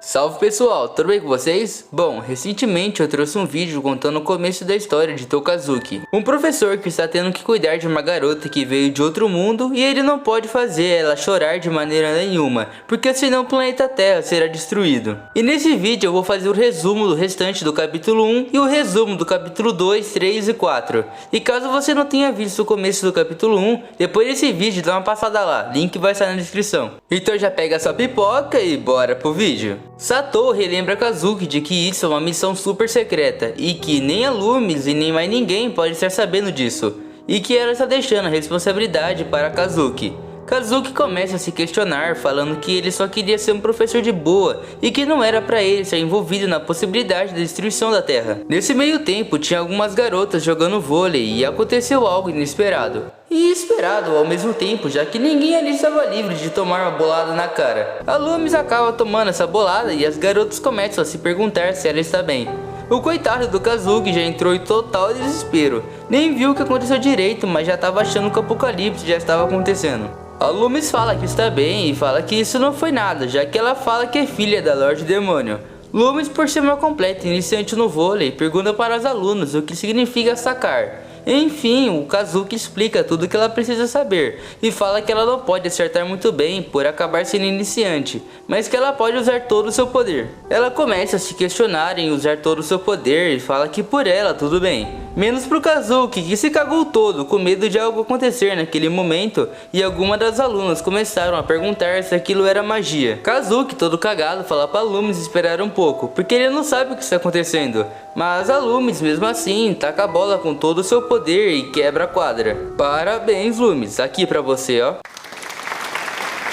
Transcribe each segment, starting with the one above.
Salve pessoal, tudo bem com vocês? Bom, recentemente eu trouxe um vídeo contando o começo da história de Tokazuki, um professor que está tendo que cuidar de uma garota que veio de outro mundo e ele não pode fazer ela chorar de maneira nenhuma, porque senão o planeta Terra será destruído. E nesse vídeo eu vou fazer o resumo do restante do capítulo 1 e o resumo do capítulo 2, 3 e 4. E caso você não tenha visto o começo do capítulo 1, depois desse vídeo dá uma passada lá, link vai estar na descrição. Então já pega sua pipoca e bora pro vídeo. Satou relembra Kazuki de que isso é uma missão super secreta e que nem a Loomis e nem mais ninguém pode estar sabendo disso, e que ela está deixando a responsabilidade para Kazuki. Kazuki começa a se questionar, falando que ele só queria ser um professor de boa e que não era para ele ser envolvido na possibilidade da destruição da Terra. Nesse meio tempo tinha algumas garotas jogando vôlei e aconteceu algo inesperado. E esperado ao mesmo tempo, já que ninguém ali estava livre de tomar uma bolada na cara. A Loomis acaba tomando essa bolada e as garotas começam a se perguntar se ela está bem. O coitado do Kazuki já entrou em total desespero, nem viu o que aconteceu direito, mas já estava achando que o apocalipse já estava acontecendo. A Loomis fala que está bem e fala que isso não foi nada, já que ela fala que é filha da Lorde Demônio. Loomis, por ser uma completa iniciante no vôlei, pergunta para os alunos o que significa sacar. Enfim, o Kazuki explica tudo o que ela precisa saber e fala que ela não pode acertar muito bem por acabar sendo iniciante, mas que ela pode usar todo o seu poder. Ela começa a se questionar em usar todo o seu poder e fala que por ela tudo bem, menos pro Kazuki, que se cagou todo com medo de algo acontecer naquele momento, e algumas das alunas começaram a perguntar se aquilo era magia. Kazuki, todo cagado, fala pra Loomis esperar um pouco, porque ele não sabe o que está acontecendo, mas a Loomis mesmo assim taca a bola com todo o seu poder e quebra a quadra. Parabéns, Loomis, aqui pra você, ó.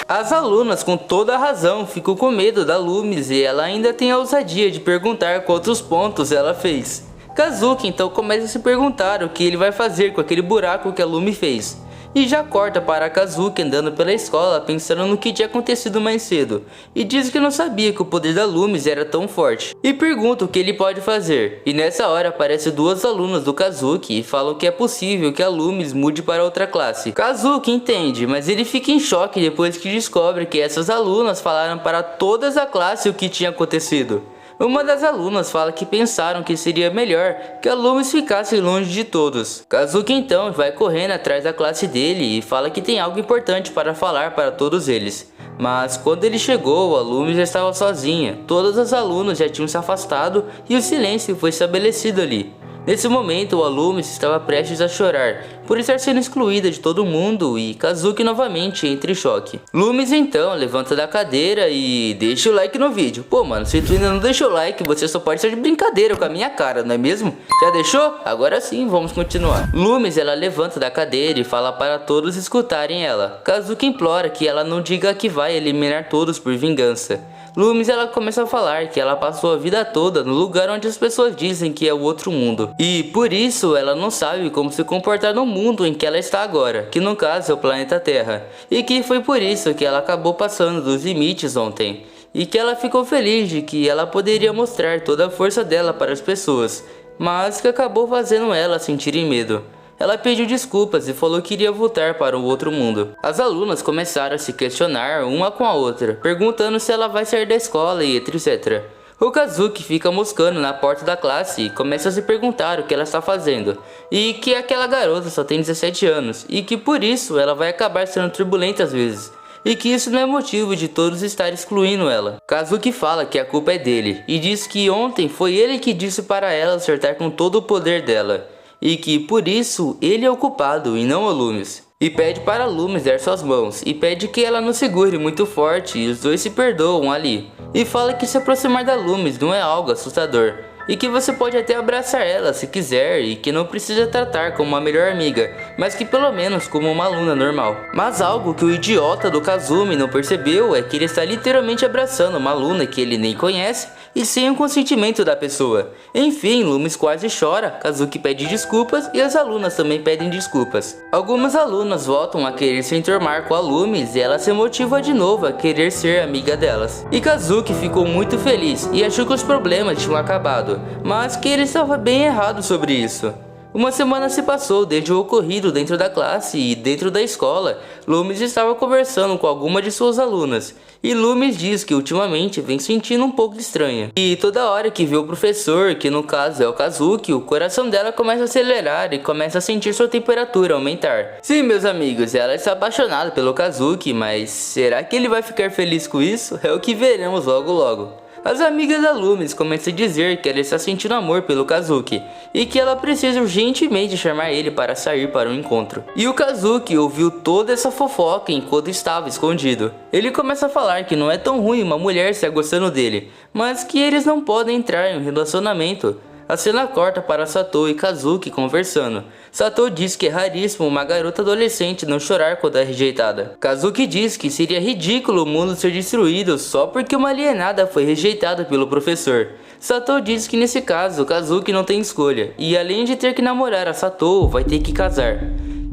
As alunas, com toda a razão, ficam com medo da Loomis e ela ainda tem a ousadia de perguntar quantos pontos ela fez. Kazuki então começa a se perguntar o que ele vai fazer com aquele buraco que a Lumi fez. E já corta para Kazuki andando pela escola pensando no que tinha acontecido mais cedo. E diz que não sabia que o poder da Loomis era tão forte. E pergunta o que ele pode fazer. E nessa hora aparecem duas alunas do Kazuki e falam que é possível que a Loomis mude para outra classe. Kazuki entende, mas ele fica em choque depois que descobre que essas alunas falaram para todas a classe o que tinha acontecido. Uma das alunas fala que pensaram que seria melhor que a Loomis ficasse longe de todos. Kazuki então vai correndo atrás da classe dele e fala que tem algo importante para falar para todos eles. Mas quando ele chegou, a Loomis já estava sozinha, todas as alunas já tinham se afastado e o silêncio foi estabelecido ali. Nesse momento, a Loomis estava prestes a chorar, por estar sendo excluída de todo mundo, e Kazuki novamente entra em choque. Loomis então levanta da cadeira e deixa o like no vídeo. Pô mano, se tu ainda não deixou o like, você só pode estar de brincadeira com a minha cara, não é mesmo? Já deixou? Agora sim, vamos continuar. Loomis ela levanta da cadeira e fala para todos escutarem ela. Kazuki implora que ela não diga que vai eliminar todos por vingança. Loomis ela começa a falar que ela passou a vida toda no lugar onde as pessoas dizem que é o outro mundo. E por isso ela não sabe como se comportar no mundo em que ela está agora, que no caso é o planeta Terra. E que foi por isso que ela acabou passando dos limites ontem. E que ela ficou feliz de que ela poderia mostrar toda a força dela para as pessoas, mas que acabou fazendo ela sentirem medo. Ela pediu desculpas e falou que iria voltar para o outro mundo. As alunas começaram a se questionar uma com a outra, perguntando se ela vai sair da escola e etc. O Kazuki fica moscando na porta da classe e começa a se perguntar o que ela está fazendo. E que aquela garota só tem 17 anos e que por isso ela vai acabar sendo turbulenta às vezes. E que isso não é motivo de todos estar excluindo ela. Kazuki fala que a culpa é dele e diz que ontem foi ele que disse para ela acertar com todo o poder dela. E que por isso ele é o culpado e não a Loomis. E pede para a Loomis dar suas mãos e pede que ela não segure muito forte e os dois se perdoam ali. E fala que se aproximar da Loomis não é algo assustador. E que você pode até abraçar ela se quiser e que não precisa tratar como uma melhor amiga, mas que pelo menos como uma aluna normal. Mas algo que o idiota do Kazumi não percebeu é que ele está literalmente abraçando uma aluna que ele nem conhece e sem o consentimento da pessoa. Enfim, Loomis quase chora, Kazuki pede desculpas e as alunas também pedem desculpas. Algumas alunas voltam a querer se enturmar com a Loomis e ela se motiva de novo a querer ser amiga delas. E Kazuki ficou muito feliz e achou que os problemas tinham acabado, mas que ele estava bem errado sobre isso. Uma semana se passou desde o ocorrido dentro da classe e dentro da escola, Loomis estava conversando com alguma de suas alunas. E Loomis diz que ultimamente vem sentindo um pouco estranha. E toda hora que vê o professor, que no caso é o Kazuki, o coração dela começa a acelerar e começa a sentir sua temperatura aumentar. Sim, meus amigos, ela está apaixonada pelo Kazuki, mas será que ele vai ficar feliz com isso? É o que veremos logo logo. As amigas da Loomis começam a dizer que ela está sentindo amor pelo Kazuki e que ela precisa urgentemente chamar ele para sair para um encontro. E o Kazuki ouviu toda essa fofoca enquanto estava escondido. Ele começa a falar que não é tão ruim uma mulher estar gostando dele, mas que eles não podem entrar em um relacionamento. A cena corta para Satou e Kazuki conversando. Satou diz que é raríssimo uma garota adolescente não chorar quando é rejeitada. Kazuki diz que seria ridículo o mundo ser destruído só porque uma alienada foi rejeitada pelo professor. Satou diz que nesse caso Kazuki não tem escolha, e além de ter que namorar a Satou, vai ter que casar.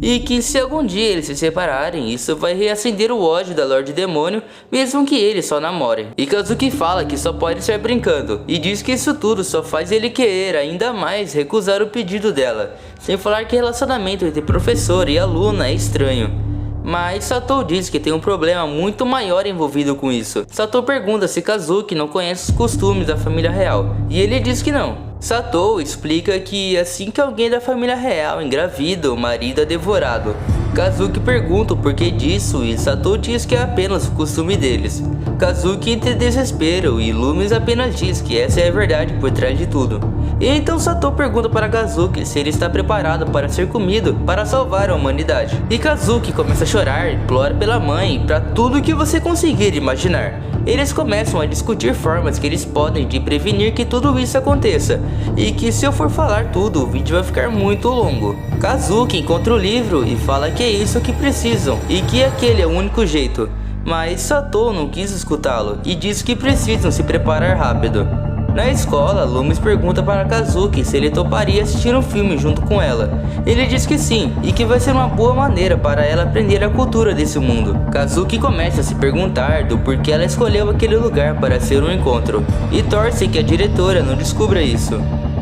E que se algum dia eles se separarem, isso vai reacender o ódio da Lorde Demônio, mesmo que eles só namorem. E Kazuki fala que só pode estar brincando, e diz que isso tudo só faz ele querer ainda mais recusar o pedido dela. Sem falar que o relacionamento entre professor e aluna é estranho. Mas Satou diz que tem um problema muito maior envolvido com isso. Satou pergunta se Kazuki não conhece os costumes da família real, e ele diz que não. Satou explica que assim que alguém da família real engravida, o marido é devorado. Kazuki pergunta o porquê disso e Satou diz que é apenas o costume deles. Kazuki entra em desespero e Loomis apenas diz que essa é a verdade por trás de tudo. E então Satou pergunta para Kazuki se ele está preparado para ser comido para salvar a humanidade. E Kazuki começa a chorar, implora pela mãe, para tudo que você conseguir imaginar. Eles começam a discutir formas que eles podem de prevenir que tudo isso aconteça, e que se eu for falar tudo, o vídeo vai ficar muito longo. Kazuki encontra o livro e fala que é isso que precisam, e que aquele é o único jeito. Mas Satou não quis escutá-lo, e diz que precisam se preparar rápido. Na escola, Loomis pergunta para Kazuki se ele toparia assistir um filme junto com ela. Ele diz que sim, e que vai ser uma boa maneira para ela aprender a cultura desse mundo. Kazuki começa a se perguntar do porquê ela escolheu aquele lugar para ser um encontro, e torce que a diretora não descubra isso.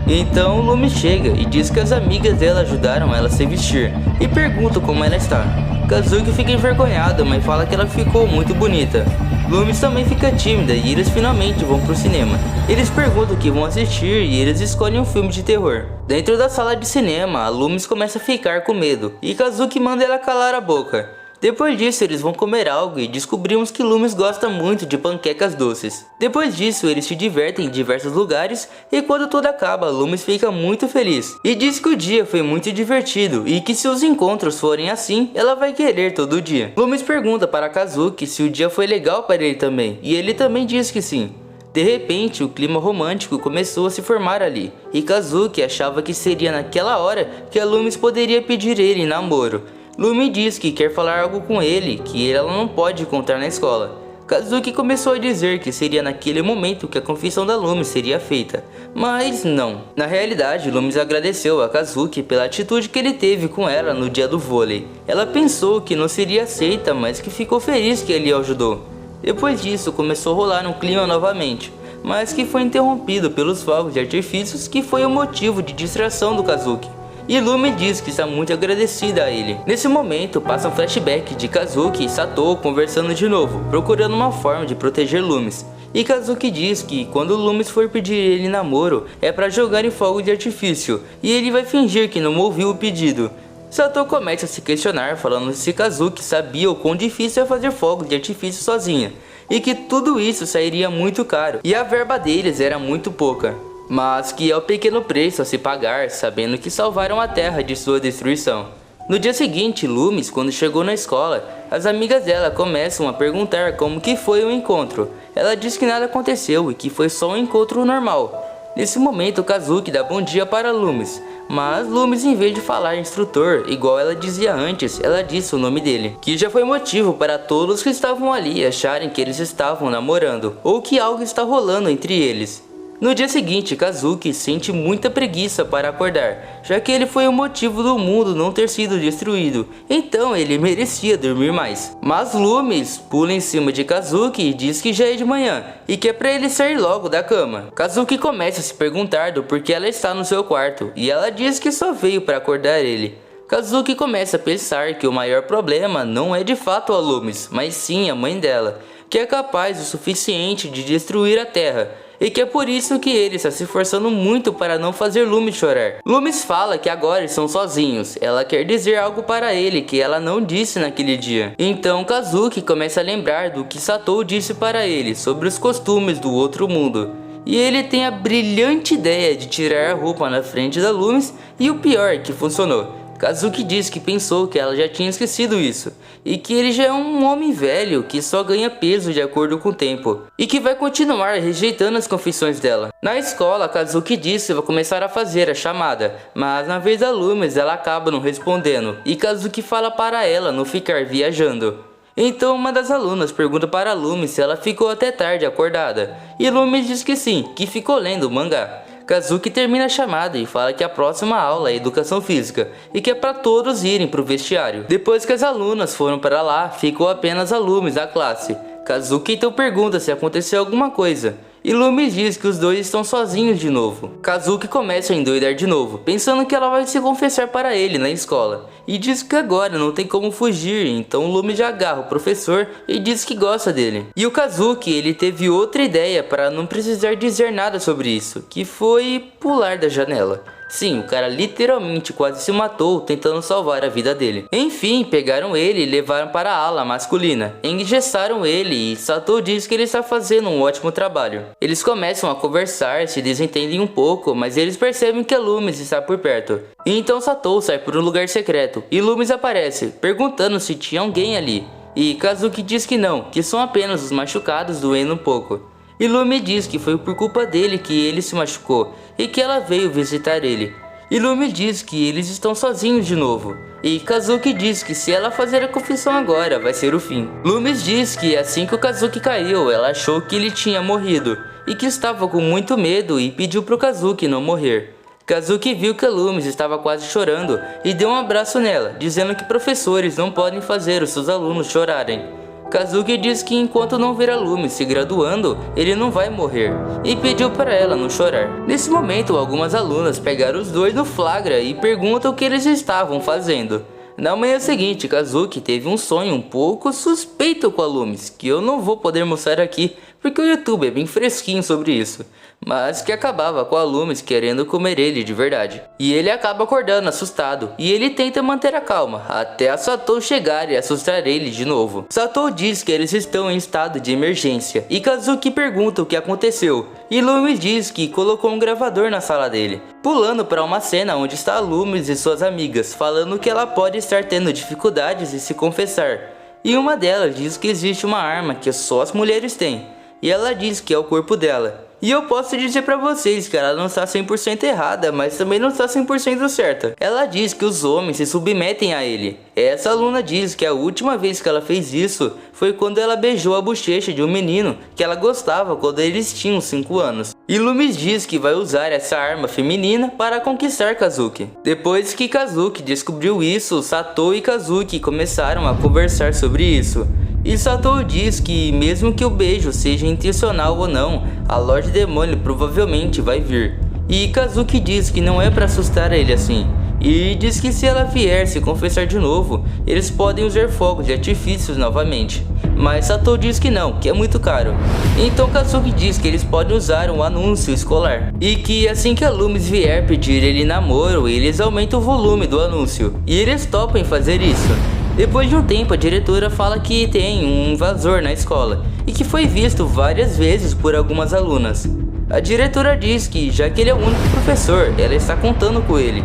Então Loomis chega e diz que as amigas dela ajudaram ela a se vestir, e pergunta como ela está. Kazuki fica envergonhado, mas fala que ela ficou muito bonita. Loomis também fica tímida e eles finalmente vão pro cinema. Eles perguntam o que vão assistir e eles escolhem um filme de terror. Dentro da sala de cinema, a Loomis começa a ficar com medo e Kazuki manda ela calar a boca. Depois disso, eles vão comer algo e descobrimos que Loomis gosta muito de panquecas doces. Depois disso, eles se divertem em diversos lugares e quando tudo acaba, Loomis fica muito feliz. E diz que o dia foi muito divertido e que se os encontros forem assim, ela vai querer todo dia. Loomis pergunta para Kazuki se o dia foi legal para ele também, e ele também diz que sim. De repente, o clima romântico começou a se formar ali, e Kazuki achava que seria naquela hora que a Loomis poderia pedir ele em namoro. Loomis diz que quer falar algo com ele, que ela não pode contar na escola. Kazuki começou a dizer que seria naquele momento que a confissão da Loomis seria feita, mas não. Na realidade, Loomis agradeceu a Kazuki pela atitude que ele teve com ela no dia do vôlei. Ela pensou que não seria aceita, mas que ficou feliz que ele a ajudou. Depois disso, começou a rolar um clima novamente, mas que foi interrompido pelos fogos de artifícios, que foi o motivo de distração do Kazuki. E Loomis diz que está muito agradecida a ele. Nesse momento, passa um flashback de Kazuki e Satou conversando de novo, procurando uma forma de proteger Loomis. E Kazuki diz que quando Loomis for pedir ele namoro, é para jogar em fogo de artifício, e ele vai fingir que não ouviu o pedido. Satou começa a se questionar, falando se Kazuki sabia o quão difícil é fazer fogo de artifício sozinha, e que tudo isso sairia muito caro, e a verba deles era muito pouca. Mas que é o pequeno preço a se pagar, sabendo que salvaram a Terra de sua destruição. No dia seguinte, Loomis, quando chegou na escola, as amigas dela começam a perguntar como que foi o encontro. Ela diz que nada aconteceu e que foi só um encontro normal. Nesse momento, Kazuki dá bom dia para Loomis, mas Loomis, em vez de falar instrutor, igual ela dizia antes, ela disse o nome dele, que já foi motivo para todos que estavam ali acharem que eles estavam namorando, ou que algo está rolando entre eles. No dia seguinte, Kazuki sente muita preguiça para acordar, já que ele foi o motivo do mundo não ter sido destruído, então ele merecia dormir mais. Mas Loomis pula em cima de Kazuki e diz que já é de manhã e que é para ele sair logo da cama. Kazuki começa a se perguntar do porquê ela está no seu quarto e ela diz que só veio para acordar ele. Kazuki começa a pensar que o maior problema não é de fato a Loomis, mas sim a mãe dela, que é capaz o suficiente de destruir a Terra, e que é por isso que ele está se esforçando muito para não fazer Loomis chorar. Loomis fala que agora estão sozinhos, ela quer dizer algo para ele que ela não disse naquele dia. Então Kazuki começa a lembrar do que Satou disse para ele sobre os costumes do outro mundo. E ele tem a brilhante ideia de tirar a roupa na frente da Loomis e o pior é que funcionou. Kazuki diz que pensou que ela já tinha esquecido isso, e que ele já é um homem velho que só ganha peso de acordo com o tempo, e que vai continuar rejeitando as confissões dela. Na escola, Kazuki diz que vai começar a fazer a chamada, mas na vez da Loomis ela acaba não respondendo, e Kazuki fala para ela não ficar viajando. Então uma das alunas pergunta para Loomis se ela ficou até tarde acordada, e Loomis diz que sim, que ficou lendo o mangá. Kazuki termina a chamada e fala que a próxima aula é educação física e que é para todos irem para o vestiário. Depois que as alunas foram para lá, ficou apenas a Loomis da classe. Kazuki então pergunta se aconteceu alguma coisa e Loomis diz que os dois estão sozinhos de novo. Kazuki começa a endoidar de novo, pensando que ela vai se confessar para ele na escola, e diz que agora não tem como fugir, então Loomis já agarra o professor e diz que gosta dele. E o Kazuki, ele teve outra ideia para não precisar dizer nada sobre isso, que foi pular da janela. Sim, o cara literalmente quase se matou tentando salvar a vida dele. Enfim, pegaram ele e levaram para a ala masculina. Engessaram ele e Satou diz que ele está fazendo um ótimo trabalho. Eles começam a conversar, se desentendem um pouco, mas eles percebem que a Loomis está por perto. E então Satou sai por um lugar secreto e Loomis aparece, perguntando se tinha alguém ali. E Kazuki diz que não, que são apenas os machucados doendo um pouco. E Loomis diz que foi por culpa dele que ele se machucou e que ela veio visitar ele. E Loomis diz que eles estão sozinhos de novo. E Kazuki diz que se ela fazer a confissão agora vai ser o fim. Loomis diz que assim que o Kazuki caiu, ela achou que ele tinha morrido e que estava com muito medo e pediu pro Kazuki não morrer. Kazuki viu que a Loomis estava quase chorando e deu um abraço nela, dizendo que professores não podem fazer os seus alunos chorarem. Kazuki diz que enquanto não ver a Loomis se graduando, ele não vai morrer, e pediu para ela não chorar. Nesse momento, algumas alunas pegaram os dois no flagra e perguntam o que eles estavam fazendo. Na manhã seguinte, Kazuki teve um sonho um pouco suspeito com a Loomis, que eu não vou poder mostrar aqui, porque o YouTube é bem fresquinho sobre isso, mas que acabava com a Loomis querendo comer ele de verdade. E ele acaba acordando assustado, e ele tenta manter a calma, até a Satou chegar e assustar ele de novo. Satou diz que eles estão em estado de emergência, e Kazuki pergunta o que aconteceu, e Loomis diz que colocou um gravador na sala dele, pulando para uma cena onde está a Loomis e suas amigas, falando que ela pode estar tendo dificuldades em se confessar. E uma delas diz que existe uma arma que só as mulheres têm, e ela diz que é o corpo dela. E eu posso dizer pra vocês que ela não está 100% errada, mas também não está 100% certa. Ela diz que os homens se submetem a ele. Essa aluna diz que a última vez que ela fez isso foi quando ela beijou a bochecha de um menino que ela gostava quando eles tinham 5 anos. E Loomis diz que vai usar essa arma feminina para conquistar Kazuki. Depois que Kazuki descobriu isso, Satou e Kazuki começaram a conversar sobre isso. E Satou diz que mesmo que o beijo seja intencional ou não, a Lorde Demônio provavelmente vai vir. E Kazuki diz que não é para assustar ele assim. E diz que se ela vier se confessar de novo, eles podem usar fogos de artifícios novamente. Mas Satou diz que não, que é muito caro. Então Kazuki diz que eles podem usar um anúncio escolar. E que assim que a Loomis vier pedir ele namoro, eles aumentam o volume do anúncio. E eles topam em fazer isso. Depois de um tempo, a diretora fala que tem um invasor na escola e que foi visto várias vezes por algumas alunas. A diretora diz que, já que ele é o único professor, ela está contando com ele.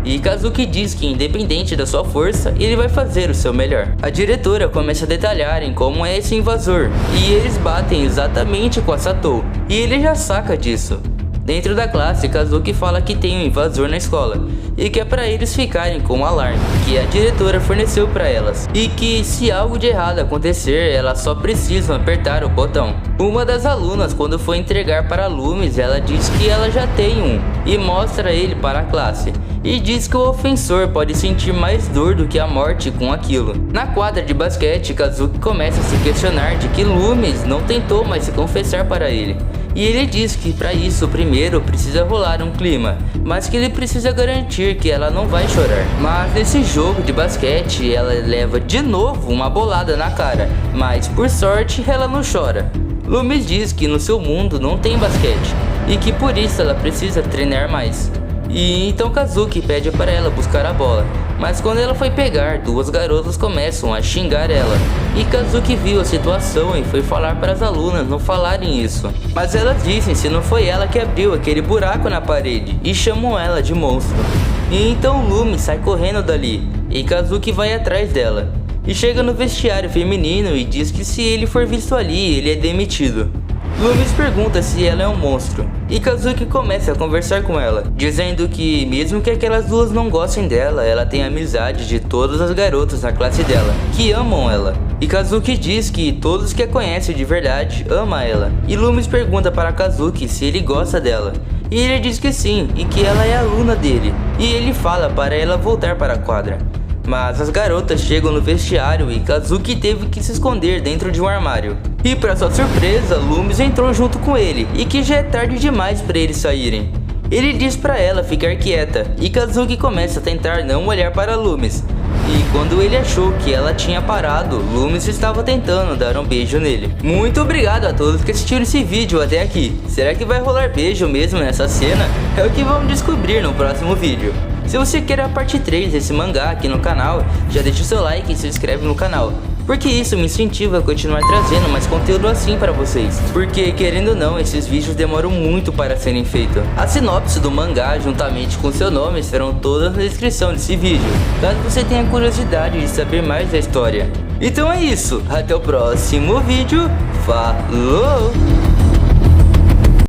E Kazuki diz que, independente da sua força, ele vai fazer o seu melhor. A diretora começa a detalhar em como é esse invasor, e eles batem exatamente com a Satou, e ele já saca disso. Dentro da classe, Kazuki fala que tem um invasor na escola e que é para eles ficarem com um alarme que a diretora forneceu para elas, e que se algo de errado acontecer, elas só precisam apertar o botão. Uma das alunas, quando foi entregar para Loomis, ela diz que ela já tem um e mostra ele para a classe, e diz que o ofensor pode sentir mais dor do que a morte com aquilo. Na quadra de basquete, Kazuki começa a se questionar de que Loomis não tentou mais se confessar para ele. E ele diz que para isso primeiro precisa rolar um clima, mas que ele precisa garantir que ela não vai chorar. Mas nesse jogo de basquete ela leva de novo uma bolada na cara, mas por sorte ela não chora. Loomis diz que no seu mundo não tem basquete e que por isso ela precisa treinar mais. E então Kazuki pede para ela buscar a bola, mas quando ela foi pegar, duas garotas começam a xingar ela. E Kazuki viu a situação e foi falar para as alunas não falarem isso. Mas elas dizem se não foi ela que abriu aquele buraco na parede e chamam ela de monstro. E então Loomis sai correndo dali e Kazuki vai atrás dela. E chega no vestiário feminino e diz que se ele for visto ali, ele é demitido. Loomis pergunta se ela é um monstro, e Kazuki começa a conversar com ela, dizendo que mesmo que aquelas duas não gostem dela, ela tem a amizade de todas as garotas na classe dela, que amam ela. E Kazuki diz que todos que a conhecem de verdade amam ela. E Loomis pergunta para Kazuki se ele gosta dela, e ele diz que sim, e que ela é aluna dele, e ele fala para ela voltar para a quadra. Mas as garotas chegam no vestiário e Kazuki teve que se esconder dentro de um armário. E para sua surpresa, Loomis entrou junto com ele e que já é tarde demais para eles saírem. Ele diz para ela ficar quieta e Kazuki começa a tentar não olhar para Loomis. E quando ele achou que ela tinha parado, Loomis estava tentando dar um beijo nele. Muito obrigado a todos que assistiram esse vídeo até aqui. Será que vai rolar beijo mesmo nessa cena? É o que vamos descobrir no próximo vídeo. Se você quer a parte 3 desse mangá aqui no canal, já deixa o seu like e se inscreve no canal, porque isso me incentiva a continuar trazendo mais conteúdo assim para vocês. Porque querendo ou não, esses vídeos demoram muito para serem feitos. A sinopse do mangá juntamente com seu nome estarão todas na descrição desse vídeo, caso você tenha curiosidade de saber mais da história. Então é isso, até o próximo vídeo, falou!